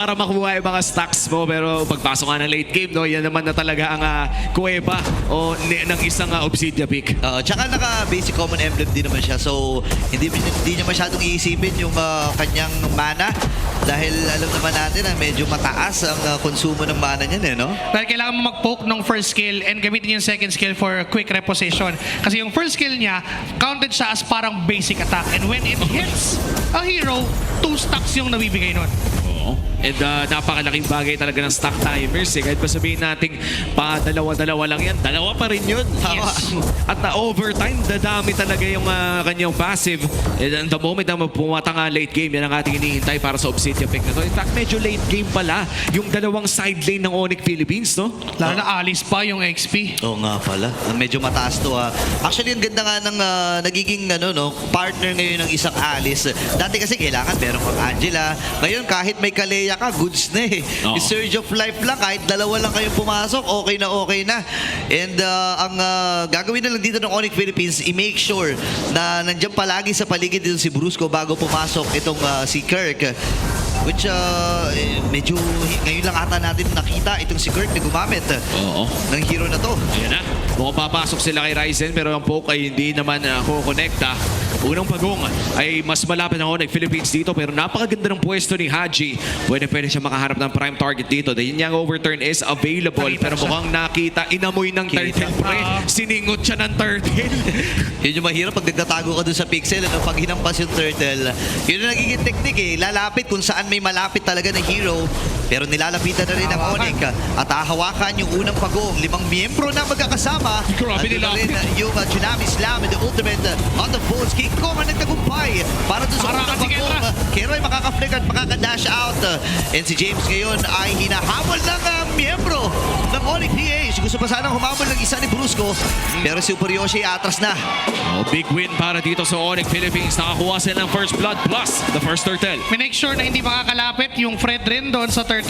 para makuha yung mga stocks mo, pero pagpasok nga ng late game, no, yan naman na talaga ang kuweba o ng isang Obsidian pick. Tsaka naka-basic common emblem din naman siya. So, hindi niya masyadong iisipin yung kanyang mana. Dahil alam naman natin na medyo mataas ang konsumo ng mana niyan, no? Dahil kailangan mo mag-poke ng first skill and gamitin yung second skill for quick reposition. Kasi yung first skill niya, counted siya as parang basic attack. And when it hits a hero, 2 stacks yung nabibigay nun. And napakalaking bagay talaga ng stock timers. Kahit pa sabihin natin pa dalawa-dalawa lang yan, dalawa pa rin yun. Yes. At overtime, dadami talaga yung kanyang passive. And the moment na pumata nga late game, yan ang ating hinihintay para sa Obsidian pick na to. In fact, medyo late game pala yung dalawang side lane ng Onyx Philippines, no? Lalo na alis pa yung XP. Oo nga pala. Medyo mataas to. Actually, ang ganda nga ng nagiging partner ngayon ng isang Alice. Dati kasi kailangan meron kang Angela. Ngayon, kahit may Kalea ka, goods na eh. Oo. Yung Surge of Life lang, kahit dalawa lang kayong pumasok, okay na. And ang gagawin na lang dito ng Onyx Philippines, i-make sure na nandiyan palagi sa paligid dito si Brusco bago pumasok itong si Kirk. Which medyo ngayon lang ata natin nakita itong si Kirk na gumamit ng hero na to. Ayan na. Mukhang papasok sila kay Ryzen pero ang poke ay hindi naman kukonekta. Unang pagong ay mas malapit ng Onyx Philippines dito pero napakaganda ng pwesto ni Haji. Pwede siya makaharap ng prime target dito. The yin yang overturn is available pero mukhang nakita, inamoy ng turtle pre. Siningot siya ng turtle. Yun yung mahirap pag nagtatago ka dun sa pixel, pag hinampas yung turtle. Yun yung nagiging technique eh. Lalapit kung saan may malapit talaga na hero. Pero nilalapitan na rin ang Onyx at hahawakan yung unang pagong. 5 miyembro na magkakasama. Grabe At nilapit. rin yung Tsunami Slam and the ultimate on the bones. King Kong ang nagtagumpay para dun sa unang Harangan si pagong. Kero ay makaka-flick at makaka-dash out. And si James ngayon ay hinahabol ng miyembro ng Onyx PH. Gusto pa sanang humabol ng isa ni Brusco. Pero si Super Yoshi atras na. Big win para dito sa Onyx Philippines. Nakakuha sila ng first blood plus the first turtle. Make sure na hindi makakalapit yung Fred rin doon sa turtle.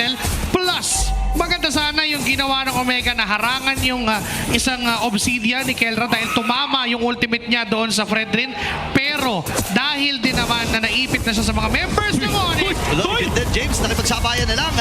Plus, maganda sana yung ginawa ng Omega na harangan yung isang Obsidian ni Kelra dahil tumama yung ultimate niya doon sa Fred rin. Pero dahil din naman na naipit na siya sa mga members ng Onyx. And then James, nakipagsabayan na lang.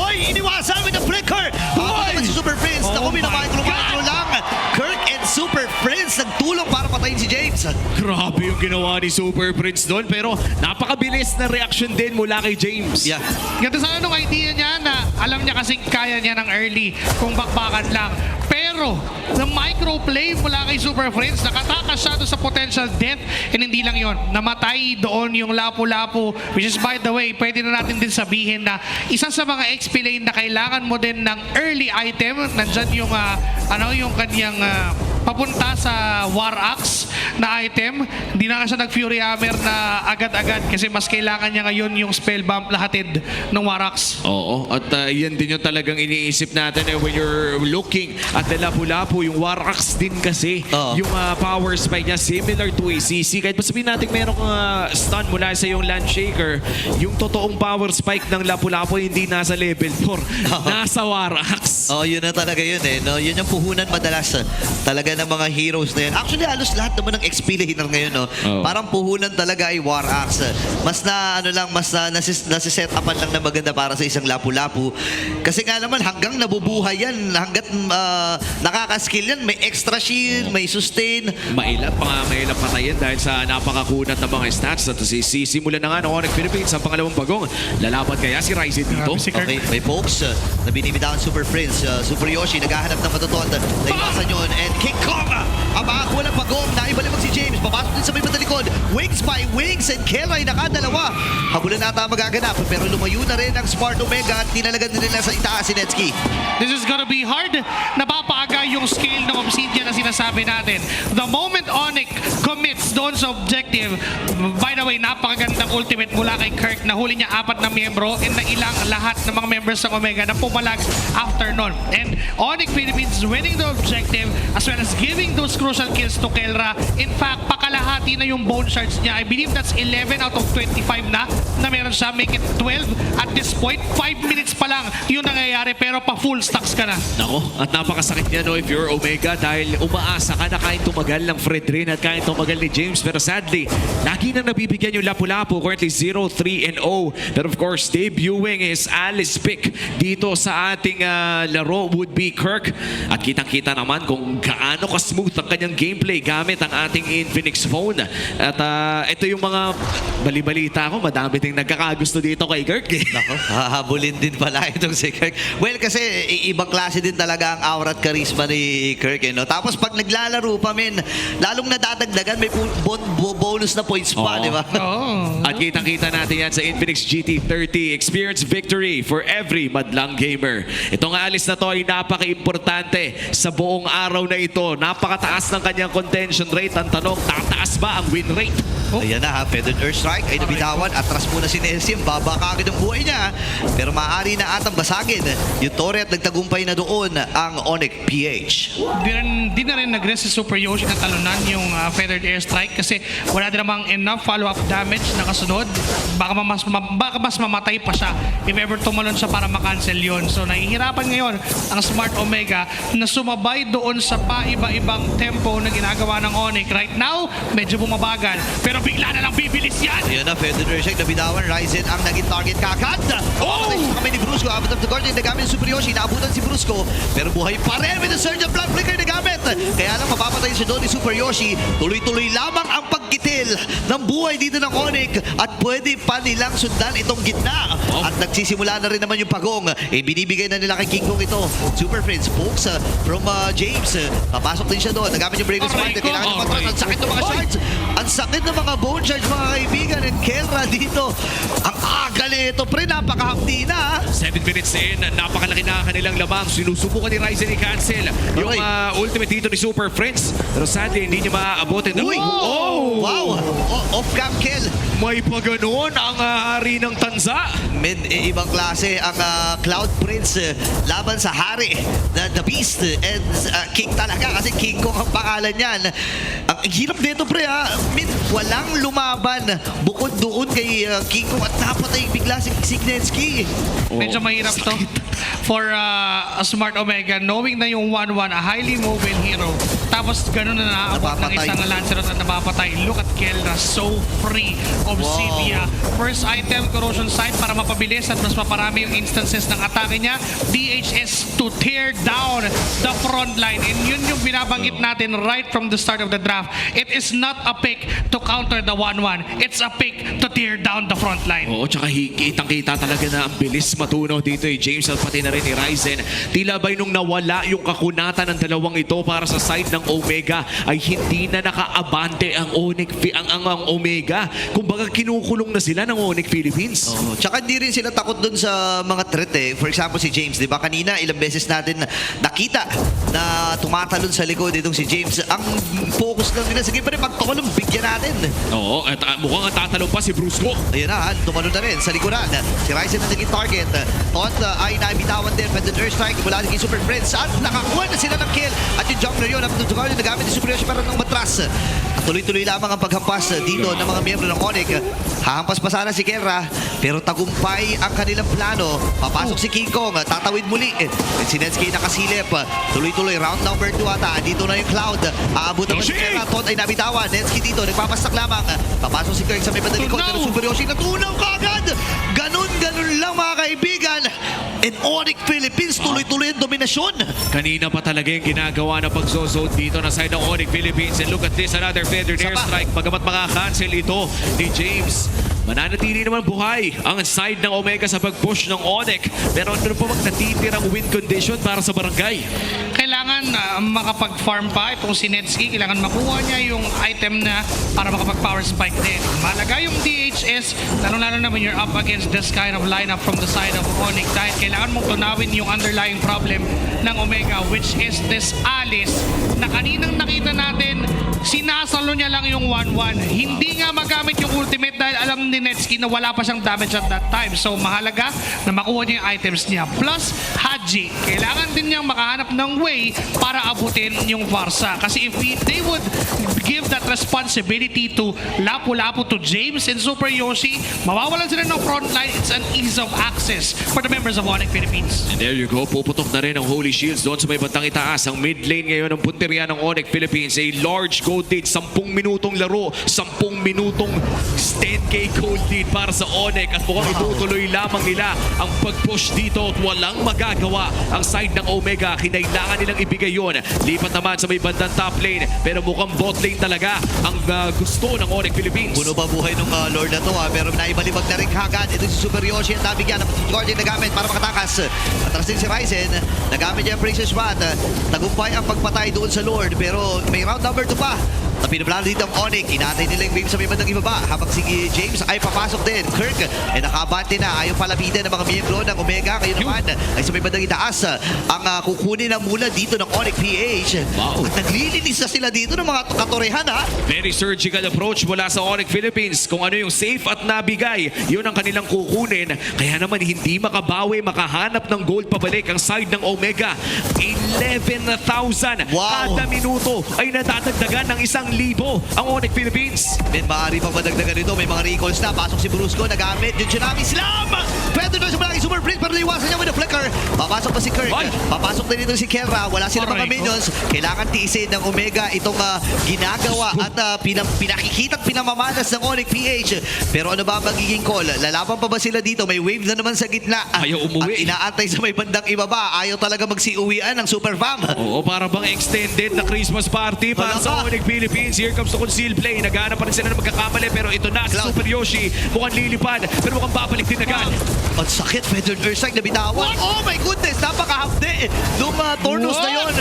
Oy, iniwasan with the flicker! Ako naman si Super Prince. Naku, minamicro lang. Kirk and Super Prince nagtulong para patayin si James. Grabe yung ginawa ni Super Prince doon pero napakabilis na reaction din mula kay James. Yeah. Ganda sana nung idea niya na alam niya kasing kaya niya ng early kung bakbakan lang. Pero, ng microplay mula kay Super Friends, nakatakas siya doon sa potential death. And hindi lang yon, namatay doon yung Lapu-Lapu. Which is, by the way, pwede na natin din sabihin na isa sa mga XP lane na kailangan mo din ng early item. Nandyan yung, yung kanyang papunta sa War Axe na item. Hindi na siya nag-Fury Hammer na agad-agad kasi mas kailangan niya ngayon yung spell bump lahatid ng War Axe. Oo, at yan din yung talagang iniisip natin when you're looking at the Lapu-Lapu, yung War Axe din kasi, yung power spike niya similar to ACC. Kahit pa sabihin natin meron kang stun mula sa yung Landshaker, yung totoong power spike ng Lapu-Lapu hindi nasa level 4, nasa War Axe. Yun na talaga yun eh. No? Yun yung puhunan madalas talaga ng mga heroes na yun. Actually, halos lahat naman ng XP laner ngayon. No? Parang puhunan talaga ay War Axe. Mas na, mas na, nasiset upan lang na maganda para sa isang Lapu-Lapu. Kasi nga naman, hanggang nabubuhay yan, hanggat nakaka-skill yan, may extra shield, may sustain. Mailap patayin dahil sa napakakunat ng mga stats. At simulan na nga ng Onyx Philippines ang pangalawang bagong. Lalaban kaya si Ryzen dito. Okay, may pokes na binibitawan Super Prince. Super Yoshi, naghahanap ng matutuan. Naiwasan yun. And King Kong, ang makakuha ng pagong. Naibalibag si James. Papasok din sa may matalikod. Wings by Wings and Kelly nakadalawa. Habulan nata magaganap. Pero lumayo na rin ang Smart Omega at tinalagan din nila sa itaas si Netsky. This is gonna be hard. Napapaaga yung scale ng Obsidian na sinasabi natin. The moment Onyx commits doon sa objective, by the way, napakagandang ultimate mula kay Kirk. Nahuli niya 4 na miyembro and nailang lahat ng mga members ng Omega na pumalag after nun. And Onyx Philippines winning the objective as well as is giving those crucial kills to Kelra. In fact, pakalahati na yung bone shards niya. I believe that's 11 out of 25 na meron siya. Make it 12 at this point. 5 minutes pa lang yung nangyayari pero pa full stacks ka na. Nako, at napakasakit niya no if you're Omega dahil umaasa ka na kahit tumagal ng Fredrin at kahit tumagal ni James. Pero sadly, lagi nang nabibigyan yung Lapu-Lapu. Currently 0-3-0. Pero of course, debuting is Alice pick dito sa ating laro would be Kirk. At kitang-kita naman kung gaano ka-smooth ang kanyang gameplay gamit ang ating Infinix phone. At ito yung mga balibalita ko. Madami ding nagkakagusto dito kay Kirk. Nako, hahabulin din pala itong si Kirk. Well, kasi ibang klase din talaga ang aura at charisma ni Kirk. No? Tapos pag naglalaro pa, lalong nadadagdagan, may bonus na points pa, Oo. di ba? Oh. At kitang-kita natin yan sa Infinix GT30. Experience victory for every madlang gamer. Itong Alice na to ay napaka-importante sa buong araw na ito. Napakataas ng kanyang contention rate. Ang tanong, tataas ba ang win rate? Ayan na ha, Feathered Earthstrike ay nabitawan. Atras muna si Nelsie, baba kaagad ang buhay niya. Pero maaari na atang basagin yung Torre at nagtagumpay na doon ang Onyx PH. Di na rin nag-rest si Super Yoshi na talunan yung Feathered Airstrike kasi wala din namang enough follow-up damage na kasunod. Baka mas mamatay pa siya if ever tumalon siya para makancel yun. So nahihirapan ngayon ang Smart Omega na sumabay doon sa paiba-ibang tempo na ginagawa ng Onyx. Right now, medyo bumabagal. Pero bigla na lang bibilis yan. Ayan na, Feathered Earthstrike nabitawan. Ryzen ang naging target kakad. Oh! Kami ni Brusco, abot of the Guardian, nagamit si Super Yoshi. Naabutan si Brusco, pero buhay pa rin with the Surge of Blood Flicker nagamit. Kaya lang mapapatay siya doon ni Super Yoshi. Tuloy-tuloy lamang ang pagkitil ng buhay dito ng Onyx at pwede pa nilang sundan itong gitna. At nagsisimula na rin naman yung pagong. Binibigay na nila kay King Kong ito. Super Friends, pokes from James. Papasok din siya doon. Nagamit yung Breaker's Point. Kailangan ng matras. Ang sakit ng mga shards. Ang sakit ng mga bone shards, mga kaibigan. And Kelra dito. Ang aga nito, pre. Napakahapdi na. 7 minutes in, napakalaki na kanilang lamang. Sinusubukan ni Ryzen i-cancel yung ultimate dito ni Super Friends. Pero sadly, hindi niya maaabotin. Uy! Oh! Wow! Off-cam kill. May paganoon ang hari ng tanza. Ibang klase ang Cloud Prince laban sa hari na The Beast and King talaga kasi King Kong ang pangalan niyan. Ang hirap nito pre ha. Walang lumaban bukod doon kay King Kong at napatay bigla si Signetsky. Medyo mahirap to for a Smart Omega knowing na yung 1-1 a highly mobile hero tapos ganun na naaabot ng Napapatay. isang Lancelot na napapatay. Look at Kelra, so free. Obsidia, first item, Corrosion Sight para mapabilis at mas maparami yung instances ng atake niya. DHS to tear down the front line and yun yung binabanggit natin right from the start of the draft. It is not a pick to counter the 1-1. It's a pick to tear down the front line. Oo, tsaka kitang-kita talaga na ang bilis matunaw dito ni James at pati na rin ni Ryzen. Tila ba'y nung nawala yung kakunatan ng dalawang ito para sa side ng Omega ay hindi na nakaabante ang ang Omega. Kumbaga kinukulong na sila ng Onyx Philippines. Oh, tsaka hindi rin sila takot dun sa mga threat eh. For example, si James, di ba? Kanina, ilang beses natin nakita na tumatalon sa likod itong si James. Ang focus lang nila, sige pa rin, pagtukulong, bigyan natin. Oo, at mukhang ang tatalong pa si Brusco. Ayan na, tumalon na rin sa likuran. Si Ryzen na naging target. Tot ay naibitawan din. Feathered Earthstrike mula kay Super Friends. At nakakuha na sila ng kill. At yung jump na yun, nagamit ni Super Yoshi para ng matras. At tuloy-tuloy lamang ang paghampas dito ng mga miyembro ng Onyx. Hahampas pa sana si Kelra, pero tagumpay ang kanilang plano. Papasok si King Kong, tatawid muli. Si Netsky nakasilip. Tuloy-tuloy, round number 2 ata. Dito na yung Cloud. Aabot naman si Kelra. Tot ay nabitawan. Netsky dito, nagpapasak lamang. Papasok si Kirk sa may badalikod. Pero Super Yoshi natunaw kagad. Ganun lang mga kaibigan. And Onyx Philippines, tuloy-tuloy ang dominasyon. Kanina pa talaga yung ginagawa na pag-zone dito na side ng Onyx Philippines. And look at this, another Feathered Airstrike. Bagamat makakancel ito ni James. Mananatili naman buhay ang side ng Omega sa pag-push ng Onyx. Pero ano pa magtatitirang win condition para sa barangay? Kailangan makapag-farm pa itong si Netsky. Kailangan makuha niya yung item na para makapag-power spike din. Malaga yung DHS, lalo-lalo na when you're up against this kind of lineup from the side of Onyx. Dahil kailangan mong tunawin yung underlying problem ng Omega, which is this Alice na kaninang nakita natin, sinasalo niya lang yung 1-1. Hindi nga magamit yung ultimate dahil alam ni Netsky na wala pa siyang damage at that time. So mahalaga na makuha niya yung items niya. Plus, had G, kailangan din niyang makahanap ng way para abutin yung Varsa. Kasi if they would give that responsibility to Lapu-Lapu, to James and Super Yoshi, mawawalan sila ng front line. It's an ease of access for the members of Onyx Philippines. And there you go, puputok na rin ang Holy Shields doon sa may bantang itaas. Ang mid lane ngayon ng punteriya ng Onyx Philippines. A large gold lead, 10 minutong laro, 10 minutong 10k gold lead para sa Onyx. At mukhang itutuloy lamang nila ang pag-push dito at walang magagawa ang side ng Omega. Kinailangan nilang ibigay yun. Lipat naman sa may bandang top lane. Pero mukhang bot lane talaga ang gusto ng Onyx Philippines. Puno pa buhay ng Lord na to pero naibalibag na rin kagad. Ito si Super Yoshi at nabigyan ng Guardian na gamit para makatakas. Atras din si Ryzen. Nagamit niya ang Princess Shot. Tagumpay ang pagpatay doon sa Lord pero may round number 2 pa. Pinaplano dito ang Onyx. Inatay nila yung wave sa may bandang ibaba. Habang si James ay papasok din. Kirk ay nakabante na. Ayaw palapitan ng mga miyembro ng Omega. Kayo naman ay sa may bandang itaas. Ang kukunin na mula dito ng Onyx PH. Wow. At naglilinis na sila dito ng mga katorehan ha. Very surgical approach mula sa Onyx Philippines. Kung ano yung safe at nabigay, yun ang kanilang kukunin. Kaya naman hindi makabawi, makahanap ng gold pabalik ang side ng Omega. 11,000 Wow. kada minuto ay nadadagdagan ng 1,000 ang Onyx Philippines. Then maaari pang madagdagan dito. May mga recalls na. Pasok si Brusco. Nagamit yung Tsunami Slam. Pwede doon sa malaking Super Prince pero naiwasan niya with a flicker. Papasok pa si Kirk. Ay. Papasok din dito si Kerra. Wala sila mga Aray ko. minions. Kailangan tiisin ng Omega itong ginagawa at pinakikita at pinamamalas ng Onyx PH. Pero ano ba ang magiging call? Lalaban pa ba sila dito? May wave na naman sa gitna. Ayaw umuwi. At inaantay sa may bandang ibaba. Ayaw talaga magsiuwian ng Super Fam. Oo, para bang extended na Christmas party para Wala sa ka. Onyx Philippines. Here comes the concealed play. Naghahanap pa rin sila ng magkakamali pero ito na si Cloud. Super Yoshi. Mukhang lilipad pero mukhang babalik din agad. Ang sakit, Feathered Earthstrike na bitawan. Oh my goodness, napakahapde. Nung Tornos na yun,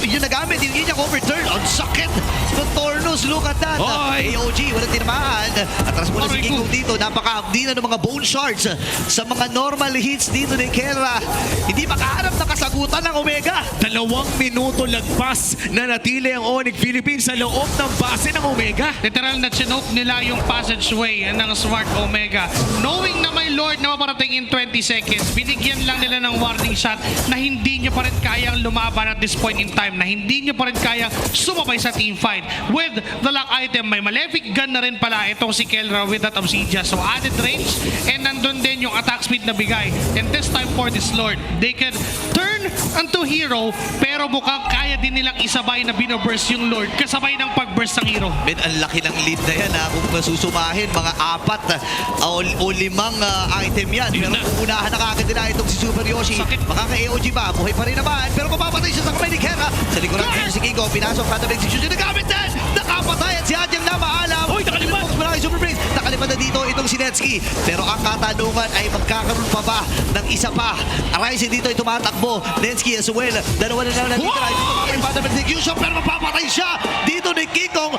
yung nagamit, yung inyang overturn. Ang sakit ng Tornos, look at that. Oy. AOG, walang tinamaan. Atras muna si Aray Kingkong ko. dito, napakahapdi na ng mga bone shards sa mga normal hits dito ni Kerra. Hindi makaharap na kasagutan ng Omega. 2 minuto lagpas na natili ang Onyx Philippines sa loob ng base ng Omega. Literal na chinoke nila yung passageway ng Smart Omega. Knowing na may Lord na maparating in 20 seconds, binigyan lang nila ng warning shot na hindi nyo pa rin kayang lumaban at this point in time, na hindi nyo pa rin kayang sumabay sa team fight. With the lock item, may Malefic gun na rin pala itong si Kelra with that Obsidia. So added range, and nandun din yung attack speed na bigay. And this time for this Lord, they can turn into hero, pero mukhang kaya din nilang isabay na binoburst yung Lord kasabay ng pag-burst ng hero. Men, ang laki ng lead na yan ha. Kung masusumahin, mga 4 o 5 item yan. Pero na. uunahan na kagad nila itong si Super Yoshi. Sakit. Makaka-AOG ba? Buhay pa rin naman. Pero mapapatay siya sa kamay ni Kerra. Sa likuran Yes! si Kingo, pinasok sa tabing si Shushu. Nagamit din! Nakapatay at si Adyang na maalam. Uy, nakalipad! Mula kay Super Prince. Nakalipad na dito itong si Netsky. Pero ang katanungan ay magkakaroon pa ba ng isa pa? Arise dito ay tumatakbo. Netsky as well. Dalawa na lang nandito. Ay, Father execution pero mapapatay siya. Dito ni Kingkong.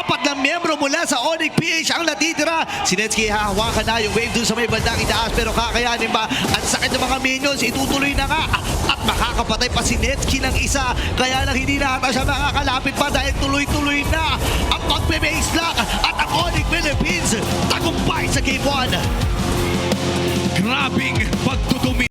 4 na miyembro mula sa Onyx PH ang natitira. Si Netsky hahawakan na yung wave dun sa may bandang itaas. Pero kakayanin ba? Ang sakit ng mga minions. Itutuloy na nga. At makakapatay pa si Netsky ng isa. Kaya lang hindi na ata siya makakalapit pa dahil tuloy-tuloy na ang pagbe-base lock at ang Onyx Philippines tagumpay sa Game 1. Grabing pagdudumi